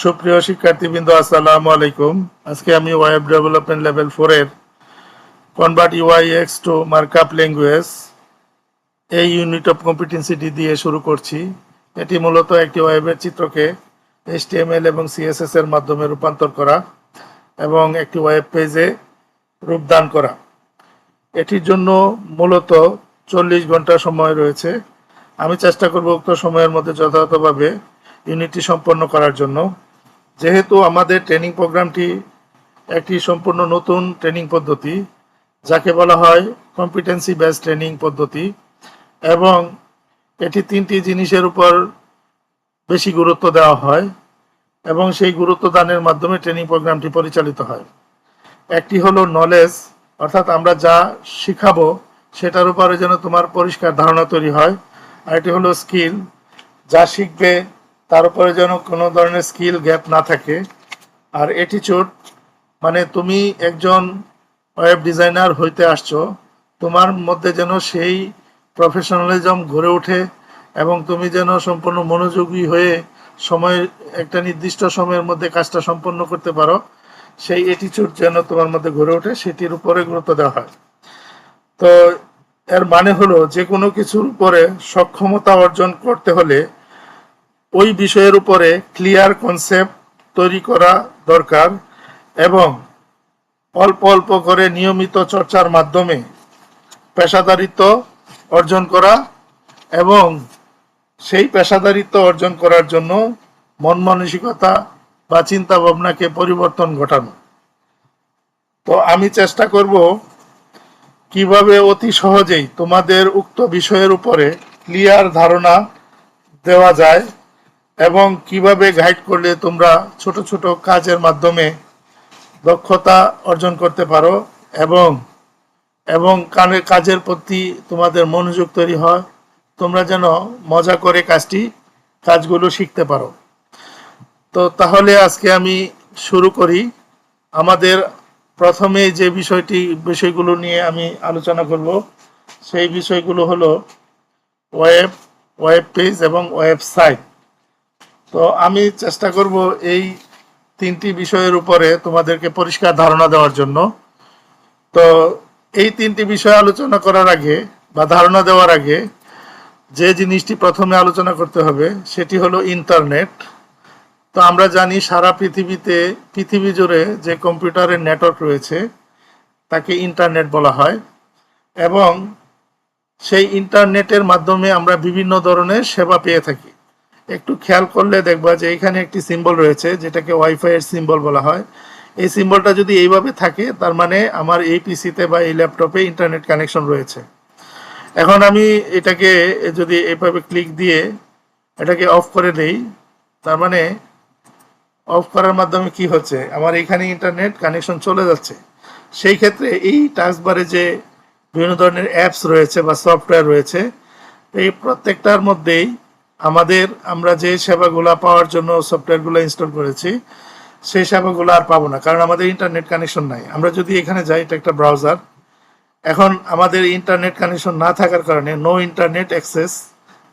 সুপ্রিয় শিক্ষার্থীবৃন্দ, আসসালামু আলাইকুম। আজকে আমি ওয়েব ডেভেলপমেন্ট লেভেল 4 এর convert UI UX two markup language এই ইউনিট অফ কম্পিটেন্সিটি দিয়ে শুরু করছি। এটি মূলত একটি ওয়েবের চিত্রকে এইচটিএমএল এবং সিএসএস এর মাধ্যমে রূপান্তর করা এবং একটি ওয়েব পেজে রূপদান করা। এটির জন্য মূলত 40 ঘন্টা সময় রয়েছে। আমি চেষ্টা করব উক্ত সময়ের মধ্যে যথাযথভাবে ইউনিটটি সম্পন্ন করার জন্য। যেহেতু আমাদের ট্রেনিং প্রোগ্রামটি একটি সম্পূর্ণ নতুন ট্রেনিং পদ্ধতি, যাকে বলা হয় কম্পিটেন্সি বেসড ট্রেনিং পদ্ধতি, এবং এটি 3টি জিনিসের উপর বেশি গুরুত্ব দেওয়া হয় এবং সেই গুরুত্ব দানের মাধ্যমে ট্রেনিং প্রোগ্রামটি পরিচালিত হয়। একটি হলো নলেজ, অর্থাৎ আমরা যা শিখাবো সেটার উপরে যেন তোমার পরিষ্কার ধারণা তৈরি হয়। আর এটি হলো স্কিল, যা শিখবে তার উপরে যেন কোনো ধরনের স্কিল গ্যাপ না থাকে। আর অ্যাটিটিউড, মানে তুমি একজন ওয়েব ডিজাইনার হইতে আসছো, তোমার মধ্যে যেন সেই প্রফেশনালিজম গড়ে ওঠে এবং তুমি যেন সম্পূর্ণ মনোযোগী হয়ে একটা নির্দিষ্ট সময়ের মধ্যে কাজটা সম্পন্ন করতে পারো, সেই অ্যাটিটিউড যেন তোমার মধ্যে গড়ে ওঠে, সেটির উপরে গুরুত্ব দেওয়া হয়। তো এর মানে হলো যে কোনো কিছুর উপরে সক্ষমতা অর্জন করতে হলে ওই বিষয়ের উপরে ক্লিয়ার কনসেপ্ট তৈরি করা দরকার এবং অল্প অল্প করে নিয়মিত চর্চার মাধ্যমে পেশাদারিত্ব অর্জন করা এবং সেই পেশাদারিত্ব অর্জন করার জন্য মন মানসিকতা বা চিন্তা ভাবনাকে পরিবর্তন ঘটানো। তো আমি চেষ্টা করব কিভাবে অতি সহজেই তোমাদের উক্ত বিষয়ের উপরে ক্লিয়ার ধারণা দেওয়া যায় এবং কিভাবে গাইড করলে তোমরা ছোট ছোট কাজের মাধ্যমে দক্ষতা অর্জন করতে পারো এবং এবং কাজের প্রতি তোমাদের মনোযোগ তৈরি হয়, তোমরা যেন মজা করে কাজগুলো শিখতে পারো। তো তাহলে আজকে আমি শুরু করি। আমাদের প্রথমে যে বিষয়গুলো নিয়ে আমি আলোচনা করব সেই বিষয়গুলো হলো ওয়েব পেজ এবং ওয়েবসাইট। তো আমি চেষ্টা করব এই 3টি বিষয়ের উপরে তোমাদেরকে পরিষ্কার ধারণা দেওয়ার জন্য। তো এই 3টি বিষয় আলোচনা করার আগে বা ধারণা দেওয়ার আগে যে জিনিসটি প্রথমে আলোচনা করতে হবে সেটি হলো ইন্টারনেট। তো আমরা জানি সারা পৃথিবী জুড়ে যে কম্পিউটারের নেটওয়ার্ক রয়েছে তাকে ইন্টারনেট বলা হয় এবং সেই ইন্টারনেটের মাধ্যমে আমরা বিভিন্ন ধরনের সেবা পেয়ে থাকি। একটু খেয়াল করলে দেখবা যে এখানে একটি সিম্বল রয়েছে যেটাকে ওয়াইফাই এর সিম্বল বলা হয়। এই সিম্বলটা যদি এইভাবে থাকে তার মানে আমার এই পিসিতে বা এই ল্যাপটপে ইন্টারনেট কানেকশন রয়েছে। এখন আমি এটাকে যদি এইভাবে ক্লিক দিয়ে এটাকে অফ করে দেই, তার মানে অফ করার মাধ্যমে কি হচ্ছে, আমার এখানে ইন্টারনেট কানেকশন চলে যাচ্ছে। সেই ক্ষেত্রে এই টাস্কবারে যে বিভিন্ন ধরনের অ্যাপস রয়েছে বা সফটওয়্যার রয়েছে, এই প্রত্যেকটার মধ্যেই আমরা যে সেবাগুলো পাওয়ার জন্য সফটওয়্যারগুলো ইনস্টল করেছি সেই সেবাগুলো আর পাবো না, কারণ আমাদের ইন্টারনেট কানেকশন নাই। আমরা যদি এখানে যাই, এটা একটা ব্রাউজার, এখন আমাদের ইন্টারনেট কানেকশন না থাকার কারণে নো ইন্টারনেট অ্যাক্সেস,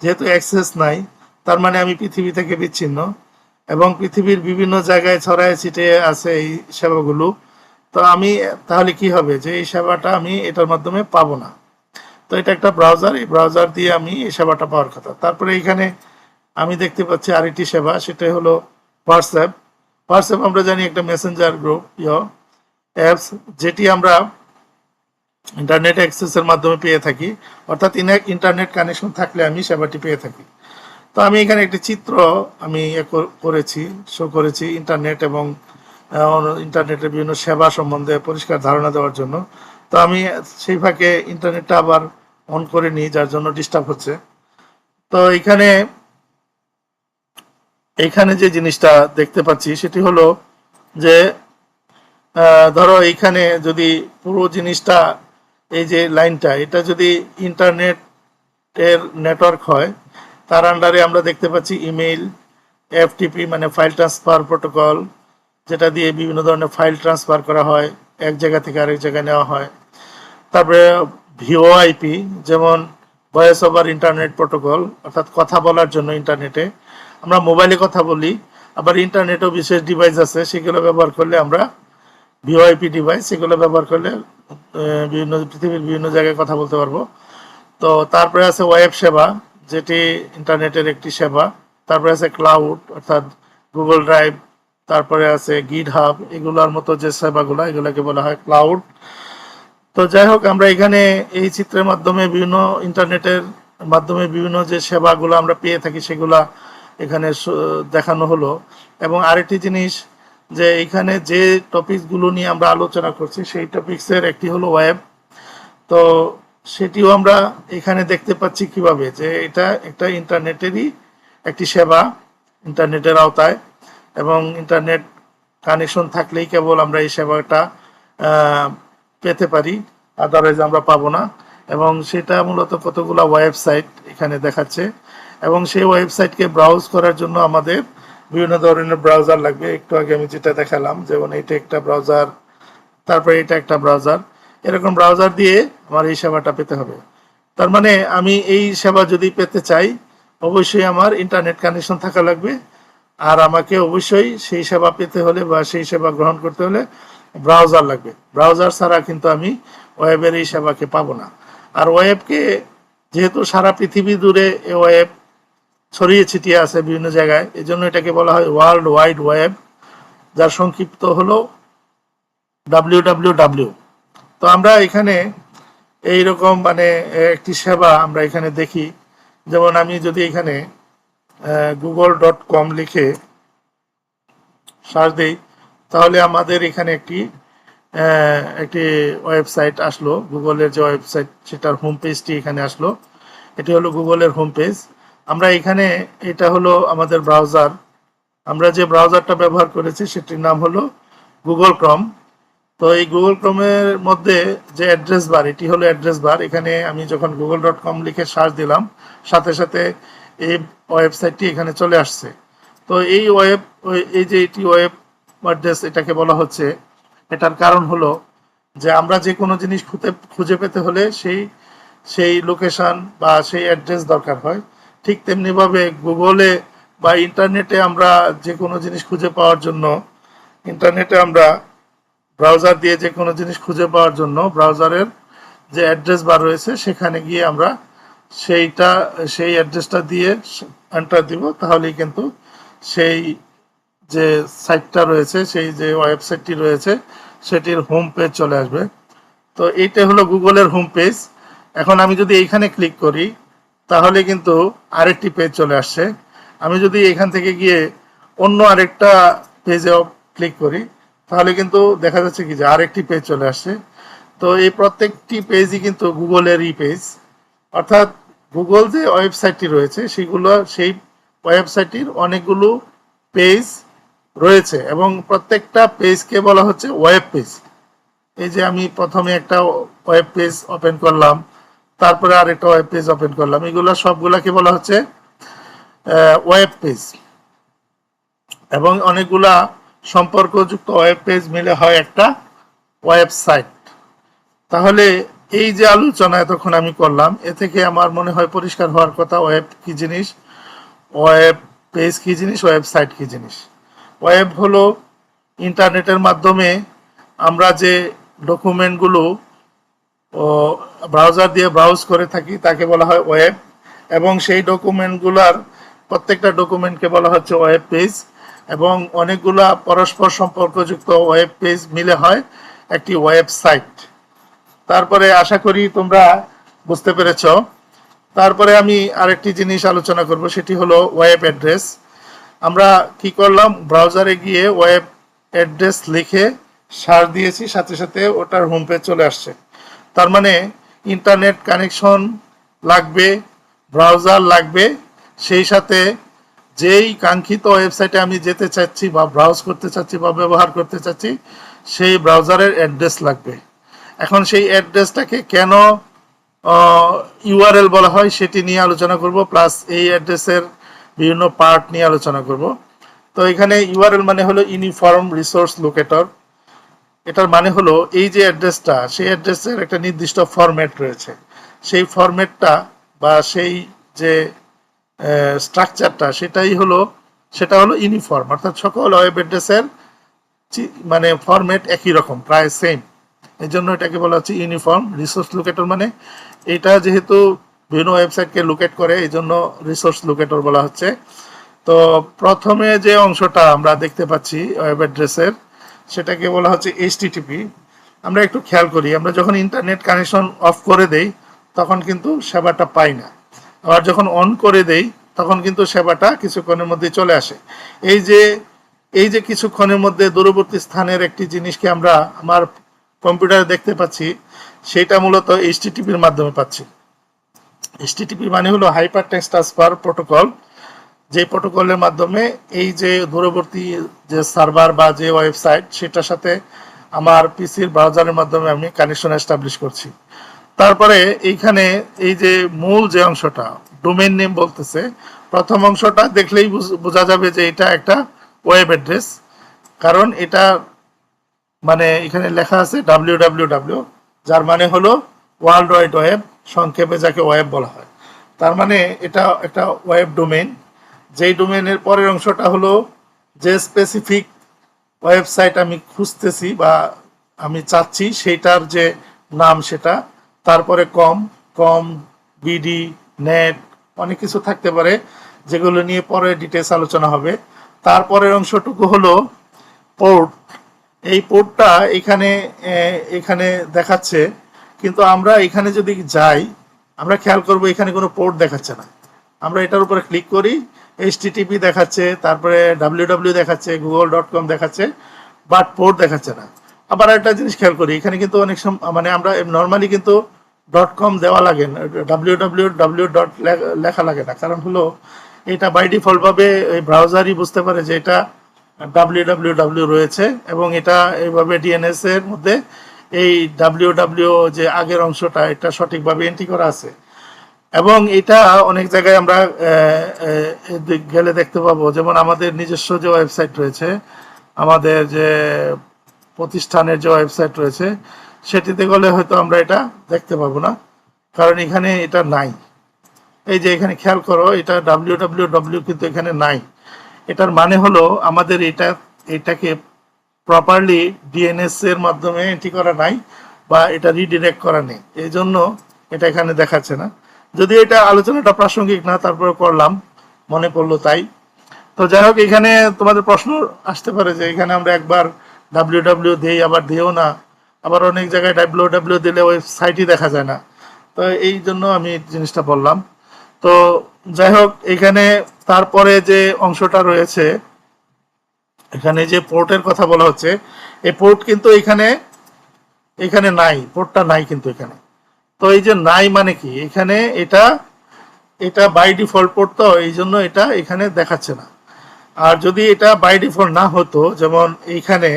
যেহেতু অ্যাক্সেস নাই তার মানে আমি পৃথিবী থেকে বিচ্ছিন্ন এবং পৃথিবীর বিভিন্ন জায়গায় ছড়ায় ছিটিয়ে আছে এই সেবাগুলো। তো তাহলে কি হবে যে এই সেবাটা আমি এটার মাধ্যমে পাবো না। তো এটা একটা ব্রাউজার, এই ব্রাউজার দিয়ে আমি এই সেবাটা পাওয়ার কথা। তারপরে এখানে আমি দেখতে পাচ্ছি আরেকটি সেবা, সেটা হলো হোয়াটসঅ্যাপ। হোয়াটসঅ্যাপ আমরা জানি একটা মেসেঞ্জার গ্রুপ অ্যাপস, যেটি আমরা ইন্টারনেট অ্যাক্সেসের মাধ্যমে পেয়ে থাকি, অর্থাৎ ইন্টারনেট কানেকশন থাকলে আমি সেবাটি পেয়ে থাকি। তো আমি এখানে একটি চিত্র আমি শো করেছি ইন্টারনেট এবং ইন্টারনেটের বিভিন্ন সেবা সম্বন্ধে পরিষ্কার ধারণা দেওয়ার জন্য। তো আমি সেই ফাঁকে ইন্টারনেটটা আবার অন করে নিই, যার জন্য ডিস্টার্ব হচ্ছে। তো এইখানে যে জিনিসটা দেখতে পাচ্ছি সেটি হলো যে ধরো এইখানে যদি পুরো জিনিসটা, এই যে লাইনটা, এটা যদি ইন্টারনেটের নেটওয়ার্ক হয়, তার আন্ডারে আমরা দেখতে পাচ্ছি ইমেইল, এফটিপি মানে ফাইল ট্রান্সফার প্রোটোকল, যেটা দিয়ে বিভিন্ন ধরনের ফাইল ট্রান্সফার করা হয়, এক জায়গা থেকে আরেক জায়গায় নেওয়া হয়। তারপরে ভিওআইপি, যেমন ভয়েস ওভার ইন্টারনেট প্রোটোকল, অর্থাৎ কথা বলার জন্য ইন্টারনেটে আমরা মোবাইলে কথা বলি, আবার ইন্টারনেটও বিশেষ ডিভাইস আছে, সেগুলো ব্যবহার করলে আমরা ভিওআইপি ডিভাইস, সেগুলো ব্যবহার করলে বিভিন্ন পৃথিবীর বিভিন্ন জায়গায় কথা বলতে পারবো। তো তারপরে আছে ওয়েব সেবা, যেটি ইন্টারনেটের একটি সেবা। তারপরে আছে ক্লাউড, অর্থাৎ গুগল ড্রাইভ। তারপরে আছে গিট হাব, এগুলোর মতো যে সেবাগুলো, এগুলোকে বলা হয় ক্লাউড। তো যাই হোক, আমরা এখানে এই চিত্রের মাধ্যমে বিভিন্ন ইন্টারনেটের মাধ্যমে বিভিন্ন যে সেবাগুলো আমরা পেয়ে থাকি সেগুলা এখানে দেখানো হলো। এবং আরেকটি জিনিস, যে এখানে যে টপিকসগুলো নিয়ে আমরা আলোচনা করছি সেই টপিক্সের একটি হলো ওয়েব। তো সেটিও আমরা এখানে দেখতে পাচ্ছি কিভাবে, যে এটা একটা ইন্টারনেটেরই একটি সেবা ইন্টারনেটের আওতায়, এবং ইন্টারনেট কানেকশন থাকলেই কেবল আমরা এই সেবাটা পেতে পারি, আদারওয়াইজ আমরা পাবো না। এবং সেটা মূলত কতগুলো ওয়েবসাইট এখানে দেখাচ্ছে, এবং সেই ওয়েবসাইটকে ব্রাউজ করার জন্য আমাদের বিভিন্ন ধরনের ব্রাউজার লাগবে। একটু আগে আমি যেটা দেখালাম, যেমন এটা একটা ব্রাউজার, তারপরে এটা একটা ব্রাউজার, এরকম ব্রাউজার দিয়ে আমার এই সেবাটা পেতে হবে। তার মানে আমি এই সেবা যদি পেতে চাই, অবশ্যই আমার ইন্টারনেট কানেকশন থাকা লাগবে, আর আমাকে অবশ্যই সেই সেবা পেতে হলে বা সেই সেবা গ্রহণ করতে হলে ব্রাউজার লাগবে। ব্রাউজার ছাড়া কিন্তু আমি ওয়েবের এই সেবাকে পাবো না। আর ওয়েবকে, যেহেতু সারা পৃথিবী জুড়ে এই ওয়েব ছড়িয়ে ছিটিয়ে আছে বিভিন্ন জায়গায়, এই জন্য এটাকে বলা হয় ওয়ার্ল্ড ওয়াইড ওয়েব, যার সংক্ষিপ্ত হলো WWW। তো আমরা এখানে এইরকম মানে একটি সেবা আমরা এখানে দেখি। যেমন আমি যদি এখানে google.com লিখে সার্চ দিই, তাহলে আমাদের এখানে একটি ওয়েবসাইট আসলো, গুগলের যে ওয়েবসাইট সেটার হোম পেজটি এখানে আসলো। এটি হলো গুগলের হোম পেজ। আমরা এখানে, এটা হলো আমাদের ব্রাউজার, আমরা যে ব্রাউজারটা ব্যবহার করেছি সেটির নাম হলো গুগল ক্রম। তো এই গুগল ক্রোমের মধ্যে যে অ্যাড্রেস বার, এটি হলো অ্যাড্রেস বার। এখানে আমি যখন google.com লিখে সার্চ দিলাম, সাথে সাথে এই ওয়েবসাইটটি এখানে চলে আসছে। তো এই যে এটি ওয়েব অ্যাড্রেস, এটাকে বলা হচ্ছে, এটার কারণ হলো যে আমরা যে কোনো জিনিস খুঁজে পেতে হলে সেই লোকেশন বা সেই অ্যাড্রেস দরকার হয়। ঠিক তেমনিভাবে গুগলে বা ইন্টারনেটে আমরা যে কোনো জিনিস খুঁজে পাওয়ার জন্য, ইন্টারনেটে আমরা ব্রাউজার দিয়ে যে কোনো জিনিস খুঁজে পাওয়ার জন্য ব্রাউজারের যে অ্যাড্রেস বার রয়েছে সেখানে গিয়ে আমরা সেই অ্যাড্রেসটা দিয়ে এন্টার দিব, তাহলেই কিন্তু সেই যে সাইটটা রয়েছে, সেই যে ওয়েবসাইটটি রয়েছে সেটির হোম পেজ চলে আসবে। তো এইটা হলো গুগলের হোম পেজ। এখন আমি যদি এইখানে ক্লিক করি, তাহলে কিন্তু আরেকটি পেজ চলে আসছে। আমি যদি এখান থেকে গিয়ে অন্য আরেকটা পেজে ক্লিক করি, তাহলে কিন্তু দেখা যাচ্ছে কি যে আরেকটি পেজ চলে আসছে। তো এই প্রত্যেকটি পেজই কিন্তু গুগলেরই পেজ, অর্থাৎ গুগল যে ওয়েবসাইটটি রয়েছে সেই ওয়েবসাইটটির অনেকগুলো পেজ রয়েছে, এবং প্রত্যেকটা পেজকে বলা হচ্ছে ওয়েব পেজ। এই যে আমি প্রথমে একটা ওয়েব পেজ ওপেন করলাম, তারপরে আরেকটা ওয়েব পেজ ওপেন করলাম, এগুলো সবগুলাকে বলা হচ্ছে ওয়েব পেজ। এবং অনেকগুলা সম্পর্কযুক্ত ওয়েব পেজ মিলে হয় একটা ওয়েবসাইট। তাহলে এই যে আলোচনা এতক্ষণ আমি করলাম, এ থেকে আমার মনে হয় পরিষ্কার হওয়ার কথা ওয়েব কি জিনিস, ওয়েব পেজ কি জিনিস, ওয়েবসাইট কি জিনিস। ওয়েব হলো ইন্টারনেটের মাধ্যমে আমরা যে ডকুমেন্টগুলো ব্রাউজার দিয়ে ব্রাউজ করে থাকি তাকে বলা হয় ওয়েব, এবং সেই ডকুমেন্টগুলোর প্রত্যেকটা ডকুমেন্টকে বলা হচ্ছে ওয়েব পেজ, এবং অনেকগুলা পরস্পর সম্পর্কযুক্ত ওয়েব পেজ মিলে হয় একটি ওয়েবসাইট। তারপরে আশা করি তোমরা বুঝতে পেরেছ। তারপরে আমি আরেকটি জিনিস আলোচনা করব, সেটি হলো ওয়েব অ্যাড্রেস। আমরা কি করলাম, ব্রাউজারে গিয়ে ওয়েব অ্যাড্রেস লিখে সার্চ দিয়েছি, সাথে সাথে ওটার হোম পেজ চলে আসছে। তার মানে ইন্টারনেট কানেকশন লাগবে, ব্রাউজার লাগবে, সেই সাথে যেই কাঙ্ক্ষিত ওয়েবসাইটে আমি যেতে চাচ্ছি বা ব্রাউজ করতে চাচ্ছি বা ব্যবহার করতে চাচ্ছি, সেই ব্রাউজারের অ্যাড্রেস লাগবে। এখন সেই অ্যাড্রেসটাকে কেন ইউআরএল বলা হয় সেটি নিয়ে আলোচনা করব, প্লাস এই অ্যাড্রেসের বিভিন্ন পার্ট নিয়ে আলোচনা করব। তো এখানে ইউআরএল মানে হলো ইউনিফর্ম রিসোর্স লোকেটর। এটার মানে হলো এই যে অ্যাড্রেসটা, সেই অ্যাড্রেসের একটা নির্দিষ্ট ফরম্যাট রয়েছে, সেই ফরম্যাটটা বা সেই যে স্ট্রাকচারটা, সেটাই হলো সেটা হলো ইউনিফর্ম, অর্থাৎ সকল ওয়েব অ্যাড্রেসের মানে ফরম্যাট একই রকম, প্রায় সেম। এই জন্য এটাকে বলা হচ্ছে ইউনিফর্ম রিসোর্স লোকেটর। মানে এটা যেহেতু বিভিন্ন ওয়েবসাইটকে লোকেট করে, এই জন্য রিসোর্স লোকেটর বলা হচ্ছে। তো প্রথমে যে অংশটা আমরা দেখতে পাচ্ছি ওয়েব অ্যাড্রেসের, সেটাকে বলা হচ্ছে এইচটিটিপি। আমরা একটু খেয়াল করি, আমরা যখন ইন্টারনেট কানেকশন অফ করে দেই তখন কিন্তু সেবাটা পাই না, আবার যখন অন করে দেই তখন কিন্তু সেবাটা কিছুক্ষণের মধ্যে চলে আসে। এই যে কিছুক্ষণের মধ্যে দূরবর্তী স্থানের একটি জিনিসকে আমরা আমার কম্পিউটারে দেখতে পাচ্ছি, সেটা মূলত এইচটিটিপির মাধ্যমে পাচ্ছি। এইচটিটিপি মানে হলো হাইপার টেক্সট ট্রান্সফার প্রোটোকল, যে প্রোটোকলের মাধ্যমে এই যে দূরবর্তী যে সার্ভার বা যে ওয়েবসাইট, সেটার সাথে আমার পিসির ব্রাউজারের মাধ্যমে আমি কানেকশন এস্টাবলিশ করছি। তারপরে এইখানে এই যে মূল যে অংশটা ডোমেইন নেম বলতেছে, প্রথম অংশটা দেখলেই বোঝা যাবে যে এটা একটা ওয়েব অ্যাড্রেস, কারণ এটা মানে এখানে লেখা আছে www, যার মানে হলো ওয়ার্ল্ড ওয়াইড ওয়েব, সংক্ষেপে যাকে ওয়েব বলা হয়। তার মানে এটা একটা ওয়েব ডোমেইন। যেই ডোমেইনের পরের অংশটা হলো যে স্পেসিফিক ওয়েবসাইট আমি খুঁজতেছি বা আমি চাচ্ছি সেইটার যে নাম সেটা, তারপরে কম কম বিডি নেট অনেক কিছু থাকতে পারে, যেগুলো নিয়ে পরে ডিটেলস আলোচনা হবে। তারপরের অংশটুকু হলো পোর্ট। এই পোর্টটা এখানে দেখাচ্ছে, কিন্তু আমরা এখানে যদি যাই আমরা খেয়াল করব এখানে কোনো পোর্ট দেখাচ্ছে না। আমরা এটার উপরে ক্লিক করি, এইচটিটিপি দেখাচ্ছে, তারপরে www দেখাচ্ছে, google.com দেখাচ্ছে, বাট পোর্ট দেখাচ্ছে না। আবার একটা জিনিস খেয়াল করি, এখানে কিন্তু অনেক সময় মানে আমরা নর্মালি কিন্তু .com দেওয়া লাগে না, www লেখা লাগে না, কারণ হলো এটা বাই ডিফল্ট ভাবে এই ব্রাউজারই বুঝতে পারে যে এটা www রয়েছে, এবং এটা এইভাবে ডিএনএস এর মধ্যে এই www যে আগের অংশটা এটা সঠিকভাবে এন্ট্রি করা আছে। এবং এটা অনেক জায়গায় আমরা গেলে দেখতে পাবো, যেমন আমাদের নিজস্ব যে ওয়েবসাইট রয়েছে, আমাদের যে প্রতিষ্ঠানের যে ওয়েবসাইট রয়েছে, সেটিতে গেলে হয়তো আমরা এটা দেখতে পাবো না, কারণ এখানে এটা নাই। এই যে এখানে খেয়াল করো, এটা www কিন্তু এখানে নাই। এটার মানে হলো আমাদের এটাকে প্রপারলি ডিএনএস এর মাধ্যমে এন্ট্রি করা নাই, বা এটা রিডিরেক্ট করা নেই, এই জন্য এটা এখানে দেখাচ্ছে না। যদি এটা আলোচনাটা প্রাসঙ্গিক না, তারপরে করলাম, মনে পড়লো তাই। তো যাই হোক, এখানে তোমাদের প্রশ্ন আসতে পারে যে এখানে আমরা একবার www দিই, আবার দিও না, আবার অনেক জায়গায় www দিলে ওয়েবসাইটই দেখা যায় না। তো এই জন্য আমি জিনিসটা বললাম। তো যাই হোক, এখানে তারপরে যে অংশটা রয়েছে, এখানে যে পোর্টের কথা বলা হচ্ছে, এই পোর্ট কিন্তু এখানে নাই, পোর্টটা নাই কিন্তু এখানে। তো এই যে নাই মানে কি, এখানে এটা বাই ডিফল্ট পোর্ট, তো এই জন্য এটা এখানে দেখাচ্ছে না। আর যদি এটা বাই ডিফল্ট না হতো, যেমন এইখানে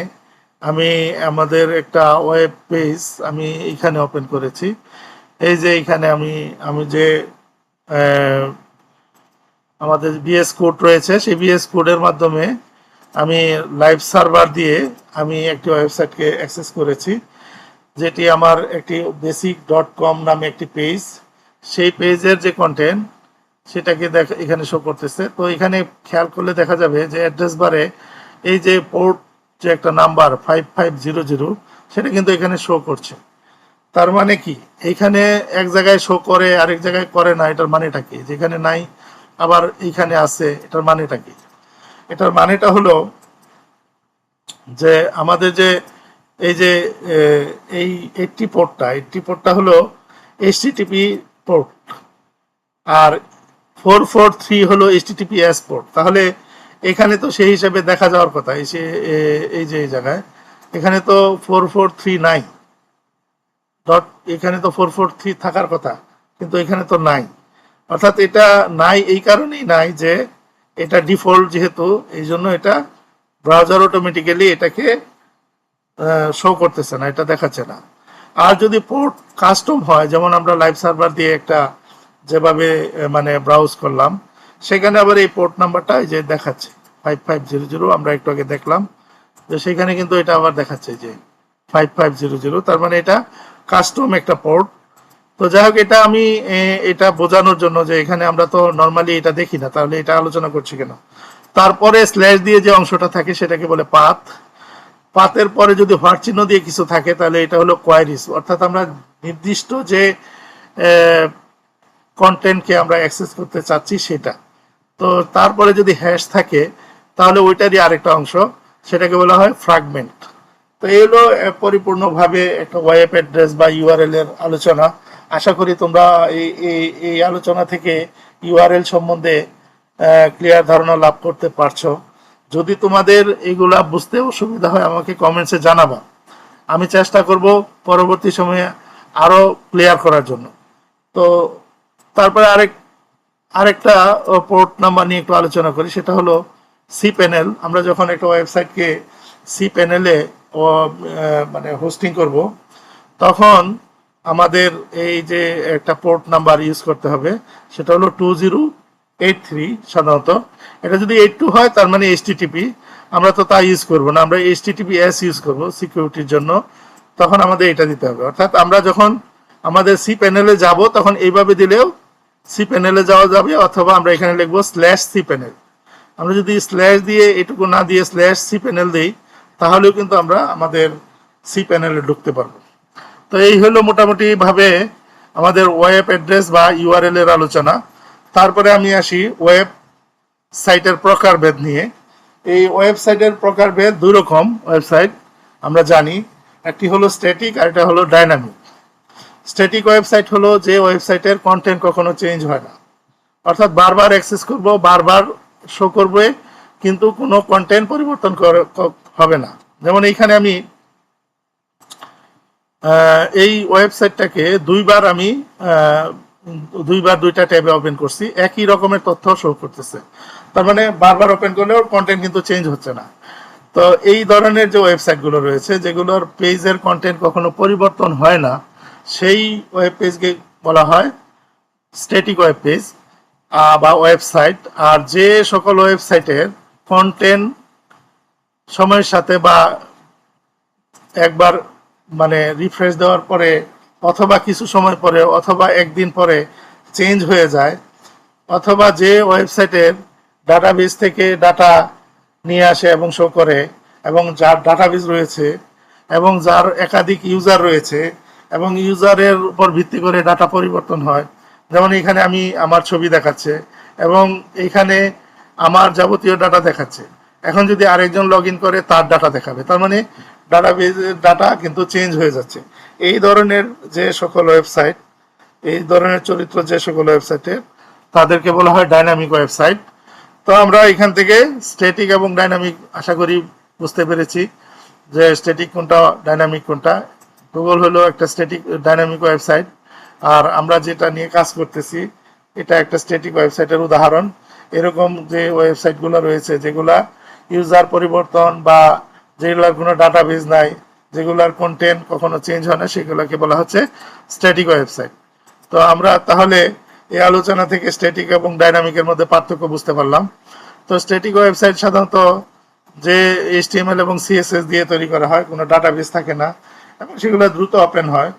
আমি আমাদের একটা ওয়েব পেজ আমি এখানে ওপেন করেছি, এই যে এখানে আমি যে আমাদের বিএস কোড রয়েছে, সেই বিএস কোডের মাধ্যমে আমি লাইভ সার্ভার দিয়ে আমি একটি ওয়েবসাইটকে অ্যাক্সেস করেছি, যেটি আমার একটি basic.com নামে একটি পেজ। সেই পেজের যে কন্টেন্ট সেটাকে এখানে শো করতেছে। তো এখানে খেয়াল করলে দেখা যাবে যে অ্যাড্রেস বারে এই যে পোর্ট যে একটা নাম্বার 5500, সেটা কিন্তু এখানে শো করছে। তার মানে কি, এইখানে এক জায়গায় শো করে আরেক জায়গায় করে না, এটার মানেটা কি? যেখানে নাই আবার এইখানে আছে, এটার মানেটা কি? এটার মানেটা হলো যে আমাদের যে এই যে এই 80 পোর্টটা হলো এইচটিটিপি পোর্ট, আর 443 হলো এইচটিটিপিএস পোর্ট। তাহলে এখানে তো সেই হিসাবে দেখা যাওয়ার কথা, এই যে এই জায়গায় এখানে তো 443 নাই, এখানে তো 443 থাকার কথা, কিন্তু এখানে তো নাই। অর্থাৎ এটা নাই এই কারণেই নাই যে এটা ডিফল্ট যেহেতু, এই জন্য এটা ব্রাউজার অটোমেটিক্যালি এটাকে শো করতেছে না, এটা দেখাচ্ছে না। আর যদি পোর্ট কাস্টম হয়, যেমন আমরা লাইভ সার্ভার দিয়ে একটা যেভাবে মানে ব্রাউজ করলাম, সেখানে আবার এই পোর্ট নাম্বারটা যে দেখাচ্ছে 5500, আমরা একটু আগে দেখলাম যে সেখানে কিন্তু এটা আবার দেখাচ্ছে যে 5500, তার মানে এটা কাস্টম একটা পোর্ট। তো যাই হোক, এটা আমি এটা বোঝানোর জন্য যে এখানে আমরা তো নর্মালি এটা দেখি না, তাহলে এটা আলোচনা করছি কেন। তারপরে স্ল্যাশ দিয়ে যে অংশটা থাকে সেটাকে বলে পাথ। পাথের পরে যদি হোয়াট চিহ্ন দিয়ে কিছু থাকে তাহলে এটা হলো কোয়ারিজ, অর্থাৎ আমরা নির্দিষ্ট যে কন্টেন্টকে আমরা অ্যাক্সেস করতে চাচ্ছি সেটা। তো তারপরে যদি হ্যাশ থাকে তাহলে ওইটারই আরেকটা অংশ, সেটাকে বলা হয় ফ্র্যাগমেন্ট। তো এই হলো পরিপূর্ণভাবে একটা ওয়েব অ্যাড্রেস বা ইউআরএল এর আলোচনা। আশা করি তোমরা এই আলোচনা থেকে ইউআরএল সম্বন্ধে ক্লিয়ার ধারণা লাভ করতে পারছো। যদি তোমাদের এগুলা বুঝতে অসুবিধা হয় আমাকে কমেন্টসে জানাবা, আমি চেষ্টা করব পরবর্তী সময়ে আরো ক্লিয়ার করার জন্য। তো তারপরে আরেকটা পোর্ট নাম্বার নিয়ে একটু আলোচনা করি, সেটা হলো সি প্যানেল। আমরা যখন একটা ওয়েবসাইটকে সি প্যানেলে মানে হোস্টিং করব তখন আমাদের এই যে একটা পোর্ট নাম্বার ইউজ করতে হবে, সেটা হলো 2083। সাধারণত এটা যদি 82 হয় তার মানে এইচটিটিপি, আমরা তো তা ইউজ করব না, আমরা এইচটিটিপিএস ইউজ করব সিকিউরিটির জন্য। তখন আমাদের এটা দিতে হবে, অর্থাৎ আমরা যখন আমাদের সি প্যানেলে যাব তখন এইভাবে দিলেও সি প্যানেলে যাওয়া যাবে, অথবা আমরা এখানে লিখবো স্ল্যাশ সি প্যানেল। আমরা যদি স্ল্যাশ দিয়ে এটুকু না দিয়ে স্ল্যাশ সি প্যানেল দিই তাহলেও কিন্তু আমরা আমাদের সি প্যানেলে ঢুকতে পারবো। তো এই হলো মোটামুটি ভাবে আমাদের ওয়েব অ্যাড্রেস বা ইউআরএল এর আলোচনা। তারপরে আমি আসি ওয়েব সাইটের প্রকারভেদ নিয়ে। এই ওয়েবসাইটের প্রকারভেদ দুই রকম ওয়েবসাইট আমরা জানি, একটি হলো স্ট্যাটিক আর এটা হলো ডাইনামিক। স্ট্যাটিক ওয়েবসাইট হলো যে ওয়েবসাইটের কন্টেন্ট কখনো চেঞ্জ হয় না, অর্থাৎ বারবার অ্যাক্সেস করব, বারবার শো করবে, কিন্তু কোনো কন্টেন্ট পরিবর্তন হবে না। যেমন এইখানে আমি এই ওয়েবসাইটটাকে দুইবার দুইটা ট্যাবে ওপেন করছি, একই রকমের তথ্য শো করতেছে, তার মানে বারবার ওপেন করলেও কন্টেন্ট কিন্তু চেঞ্জ হচ্ছে না। তো এই ধরনের যে ওয়েবসাইটগুলো রয়েছে যেগুলোর পেজের কন্টেন্ট কখনো পরিবর্তন হয় না, সেই ওয়েব পেজকে বলা হয় স্ট্যাটিক ওয়েব পেজ বা ওয়েবসাইট। আর যে সকল ওয়েবসাইটের কন্টেন্ট সময়ের সাথে বা একবার মানে রিফ্রেশ দেওয়ার পরে অথবা কিছু সময় পরে অথবা একদিন পরে চেঞ্জ হয়ে যায়, অথবা যে ওয়েবসাইটের ডাটাবেস থেকে ডাটা নিয়ে আসে এবং শো করে, এবং যার ডাটাবেস রয়েছে এবং যার একাধিক ইউজার রয়েছে এবং ইউজারের উপর ভিত্তি করে ডাটা পরিবর্তন হয়। যেমন এখানে আমি আমার ছবি দেখাচ্ছে এবং এখানে আমার যাবতীয় ডাটা দেখাচ্ছে, এখন যদি আরেকজন লগ ইন করে তার ডাটা দেখাবে, তার মানে ডাটাবেজের ডাটা কিন্তু চেঞ্জ হয়ে যাচ্ছে। এই ধরনের যে সকল ওয়েবসাইট, এই ধরনের চরিত্র যে সকল ওয়েবসাইটে, তাদেরকে বলা হয় ডাইনামিক ওয়েবসাইট। তো আমরা এখান থেকে স্ট্যাটিক এবং ডাইনামিক আশা করি বুঝতে পেরেছি যে স্ট্যাটিক কোনটা ডাইনামিক কোনটা। গুগল হলো একটা স্ট্যাটিক ডাইনামিক ওয়েবসাইট, আর আমরা যেটা নিয়ে কাজ করতেছি এটা একটা স্ট্যাটিক ওয়েবসাইটের উদাহরণ। এরকম যে ওয়েবসাইটগুলো রয়েছে যেগুলা ইউজার পরিবর্তন বা যেগুলোর কোনো ডাটাবেজ নাই, যেগুলোর কন্টেন্ট কখনো চেঞ্জ হয় না, সেগুলোকে বলা হচ্ছে স্ট্যাটিক ওয়েবসাইট। তো আমরা তাহলে এই আলোচনা থেকে স্ট্যাটিক এবং ডাইনামিকের মধ্যে পার্থক্য বুঝতে পারলাম। তো স্ট্যাটিক ওয়েবসাইট সাধারণত যে এইচটিএমএল এবং সিএসএস দিয়ে তৈরি করা হয়, কোনো ডাটাবেস থাকে না এবং সেগুলো দ্রুত ওপেন হয়।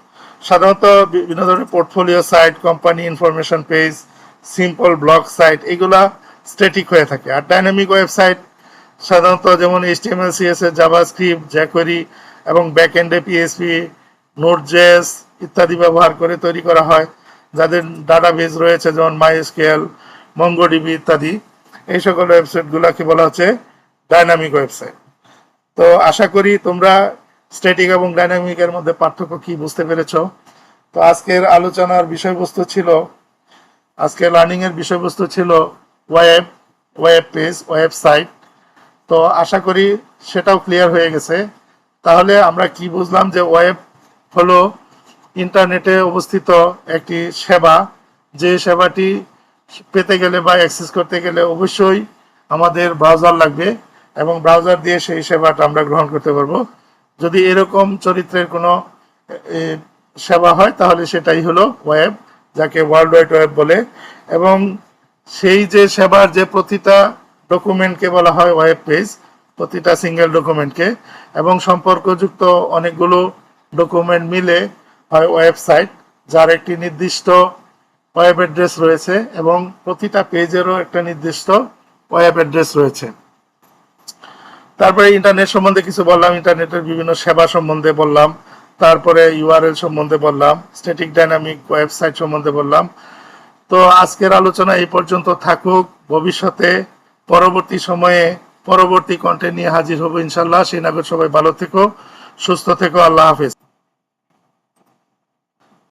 সাধারণত বিভিন্ন ধরনের portfolio site, company information page, simple blog site, এগুলা স্ট্যাটিক হয়ে থাকে। আর ডাইনামিক ওয়েবসাইট সাধারণত যেমন এইচটিএমএল, সিএসএস, জাভাস্ক্রিপ্ট, জ্যাকোয়েরি এবং ব্যাকএন্ডে পিএইচপি, নোড.জেএস ইত্যাদি ব্যবহার করে তৈরি করা হয়, যাদের ডাটাবেস রয়েছে যেমন মাইএসকিউএল, মঙ্গোডিবি ইত্যাদি। এই সকল ওয়েবসাইটগুলোকে বলা হচ্ছে ডাইনামিক ওয়েবসাইট। তো আশা করি তোমরা স্ট্যাটিক এবং ডাইনামিকের মধ্যে পার্থক্য কি বুঝতে পেরেছো। তো আজকের আলোচনার বিষয়বস্তু ছিল, আজকের লার্নিং এর বিষয়বস্তু ছিল ওয়েব পেজ, ওয়েবসাইট। তো আশা করি সেটাও ক্লিয়ার হয়ে গেছে। তাহলে আমরা কি বুঝলাম যে ওয়েব হলো ইন্টারনেটে অবস্থিত একটি সেবা, যে সেবাটি পেতে গেলে বা অ্যাক্সেস করতে গেলে অবশ্যই আমাদের ব্রাউজার লাগবে এবং ব্রাউজার দিয়ে সেই সেবাটা আমরা গ্রহণ করতে পারবো। যদি এরকম চরিত্রের কোনো সেবা হয় তাহলে সেটাই হলো ওয়েব, যাকে ওয়ার্ল্ড ওয়াইড ওয়েব বলে। এবং সেই যে সেবার যে প্রতিটা ডকুমেন্টকে বলা হয় ওয়েব পেজ, প্রতিটা সিঙ্গেল ডকুমেন্টকে, এবং সম্পর্কযুক্ত অনেকগুলো ডকুমেন্ট মিলে হয় ওয়েবসাইট, যার একটি নির্দিষ্ট ওয়েব অ্যাড্রেস রয়েছে এবং প্রতিটা পেজেরও একটা নির্দিষ্ট ওয়েব অ্যাড্রেস রয়েছে। তারপরে ইন্টারনেট সম্বন্ধে কিছু বললাম, ইন্টারনেটের বিভিন্ন সেবা সম্বন্ধে বললাম, তারপরে ইউআরএল সম্বন্ধে বললাম, স্ট্যাটিক ডাইনামিক ওয়েবসাইট সম্বন্ধে বললাম। তো আজকের আলোচনা এই পর্যন্ত থাকুক। ভবিষ্যতে পরবর্তী সময়ে পরবর্তী কন্টেন্ট নিয়ে হাজির হব ইনশাল্লাহ। সেই নাগর সবাই ভালো থেকো, সুস্থ থেকো। আল্লাহ হাফেজ।